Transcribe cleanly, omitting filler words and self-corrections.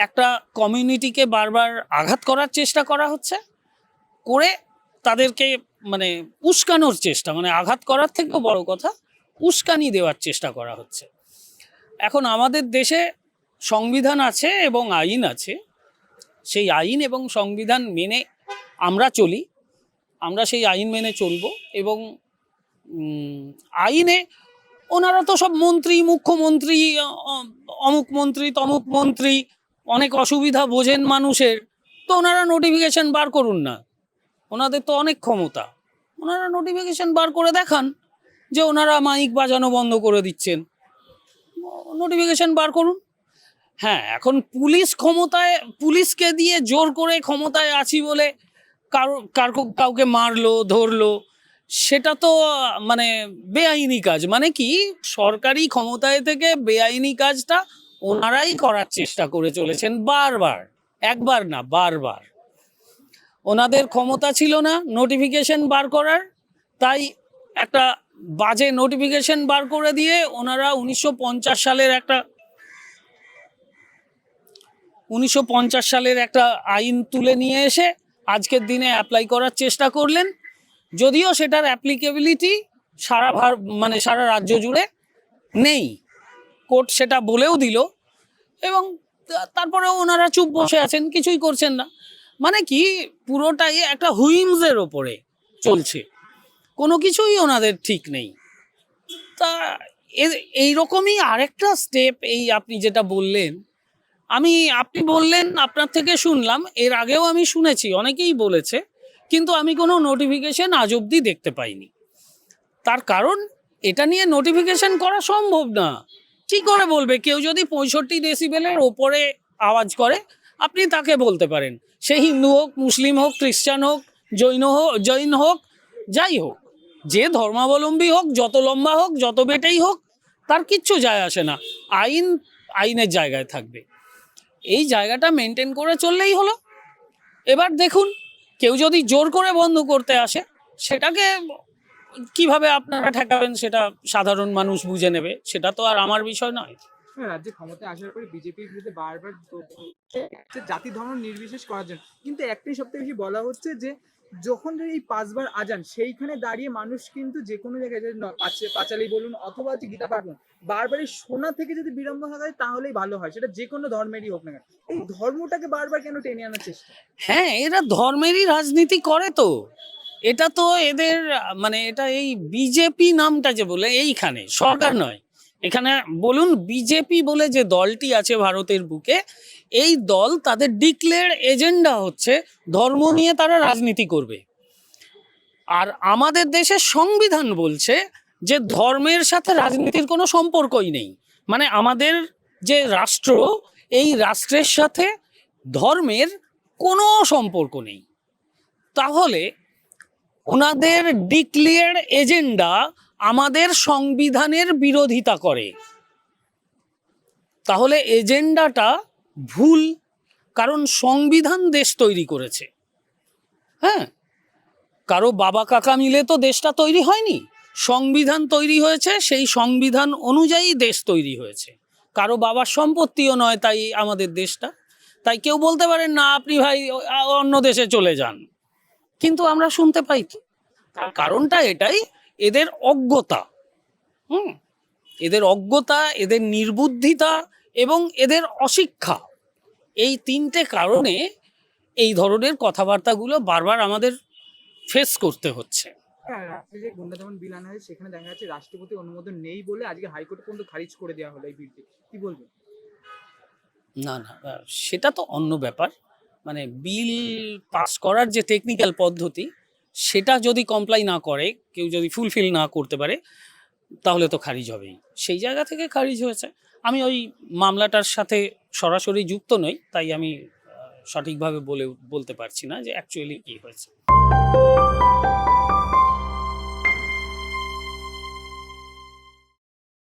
একটা কমিউনিটিকে বারবার আঘাত করার চেষ্টা করা হচ্ছে, করে তাদেরকে মানে উস্কানোর চেষ্টা, মানে আঘাত করার থেকেও বড় কথা উস্কানি দেওয়ার চেষ্টা করা হচ্ছে। এখন আমাদের দেশে সংবিধান আছে এবং আইন আছে, সেই আইন এবং সংবিধান মেনে আমরা চলি, আমরা সেই আইন মেনে চলব। এবং আইনে ওনারা তো সব মন্ত্রী, মুখ্যমন্ত্রী, অমুক মন্ত্রী, তমুক মন্ত্রী, অনেক অসুবিধা বোঝেন মানুষের, তো ওনারা নোটিফিকেশন বার করুন না, ওনাদের তো অনেক ক্ষমতা, ওনারা নোটিফিকেশন বার করে দেখান যে ওনারা মাইক বাজানো বন্ধ করে দিচ্ছেন, নোটিফিকেশন বার করুন। হ্যাঁ, এখন পুলিশ ক্ষমতায়, পুলিশকে দিয়ে জোর করে ক্ষমতায় আছি বলে কাউকে মারলো, ধরলো, সেটা তো মানে বেআইনি কাজ। মানে কি, সরকারি ক্ষমতায় থেকে বেআইনি কাজটা ওনারাই করার চেষ্টা করে চলেছেন বারবার, একবার না বারবার। ওনাদের ক্ষমতা ছিল না নোটিফিকেশন বার করার, তাই একটা বাজে নোটিফিকেশন বার করে দিয়ে ওনারা 1950 সালের একটা আইন তুলে নিয়ে এসে আজকের দিনে অ্যাপ্লাই করার চেষ্টা করলেন, যদিও সেটার অ্যাপ্লিকেবিলিটি সারা রাজ্য জুড়ে নেই, কোর্ট সেটা বলেও দিল, এবং তারপরেও ওনারা চুপ বসে আছেন, কিছুই করছেন না। মানে কি, পুরোটাই একটা হুইমসের ওপরে চলছে, কোনো কিছুই ওনাদের ঠিক নেই। তা এইরকমই আরেকটা স্টেপ, এই আপনি যেটা বললেন, আপনি বললেন, আপনার থেকে শুনলাম, এর আগেও আমি শুনেছি, অনেকেই বলেছে, কিন্তু আমি কোনো নোটিফিকেশন আজ অবধি দেখতে পাইনি। তার কারণ, এটা নিয়ে নোটিফিকেশন করা সম্ভব না। কি করে বলবে? কেউ যদি 65 ডেসিবেলের ওপরে আওয়াজ করে, আপনি তাকে বলতে পারেন, সে হিন্দু হোক, মুসলিম হোক, খ্রিস্টান হোক, জৈন হোক, যাই হোক, যে ধর্মাবলম্বী হোক, যত লম্বা হোক, যত বেটেই হোক, তার কিচ্ছু যায় আসে না, আইনের জায়গায় থাকবে। এই জায়গাটা মেনটেন করে চললেই হলো। এবার দেখুন, কেউ যদি জোর করে বন্ধ করতে আসে, সেটাকে কিভাবে আপনারা ঠেকাবেন সেটা সাধারণ মানুষ বুঝে নেবে, সেটা তো আর আমার বিষয় নয়। রাজ্যে ক্ষমতায় আসার পরে বিজেপির বিরুদ্ধে বারবার জাতি ধর্ম নির্বিশেষ করার জন্য, কিন্তু একটাই সবথেকে বেশি বলা হচ্ছে যে যখন এই 5 বার আজান, সেইখানে দাঁড়িয়ে মানুষ কিন্তু যে কোনো জায়গায় পাঁচালি বলুন অথবা গীতা পাঠ বলুন, বারবার শোনা থেকে যদি বিড়ম্ব হয় তাহলেই ভালো হয়, সেটা যে কোনো ধর্মেরই হোক না কেন। এই ধর্মটাকে বারবার কেন টেনে আনার চেষ্টা? হ্যাঁ, এরা ধর্মেরই রাজনীতি করে তো। এটা তো এদের মানে এটা এই বিজেপি নামটা যে বলে, এইখানে সরকার নয়, এখানে বলুন বিজেপি বলে যে দলটি আছে ভারতের বুকে, এই দল তাদের ডিক্লেয়ার এজেন্ডা হচ্ছে ধর্ম নিয়ে তারা রাজনীতি করবে। আর আমাদের দেশের সংবিধান বলছে যে ধর্মের সাথে রাজনীতির কোনো সম্পর্কই নেই। মানে আমাদের যে রাষ্ট্র, এই রাষ্ট্রের সাথে ধর্মের কোনো সম্পর্ক নেই। তাহলে ওনাদের ডিক্লেয়ার এজেন্ডা আমাদের সংবিধানের বিরোধিতা করে, তাহলে এজেন্ডাটা ভুল। কারণ সংবিধান দেশ তৈরি করেছে, হ্যাঁ, কারো বাবা কাকা মিলে তো দেশটা তৈরি হয়নি, সংবিধান তৈরি হয়েছে, সেই সংবিধান অনুযায়ী দেশ তৈরি হয়েছে। কারো বাবার সম্পত্তিও নয় তাই আমাদের দেশটা। তাই কেউ বলতে পারেন না আপনি ভাই অন্য দেশে চলে যান, কিন্তু আমরা শুনতে পাই কি, তার কারণটা এটাই, এদের অজ্ঞতা, এদের অজ্ঞতা, এদের নির্বুদ্ধিতা এবং এদের অশিক্ষা, এই তিনটে কারণে এই ধরনের কথাবার্তাগুলো বারবার আমাদের ফেস করতে হচ্ছে। যে গুন্ডা দমন বিল আনা হয়েছে, সেখানে দেখা যাচ্ছে রাষ্ট্রপতি অনুমোদন নেই বলে আজকে হাইকোর্ট পর্যন্ত খারিজ করে দেওয়া হলো এই বিলটি, কি বলবেন? না না, সেটা তো অন্য ব্যাপার। মানে বিল পাস করার যে টেকনিক্যাল পদ্ধতি, সেটা যদি কমপ্লাই না করে, কেউ যদি ফুলফিল না করতে পারে, তাহলে তো খারিজ হবেই। সেই জায়গা থেকে খারিজ হয়েছে। আমি ওই মামলাটার সাথে সরাসরি যুক্ত নই, তাই আমি সঠিকভাবে বলতে পারছি না যে অ্যাকচুয়ালি কী হয়েছে।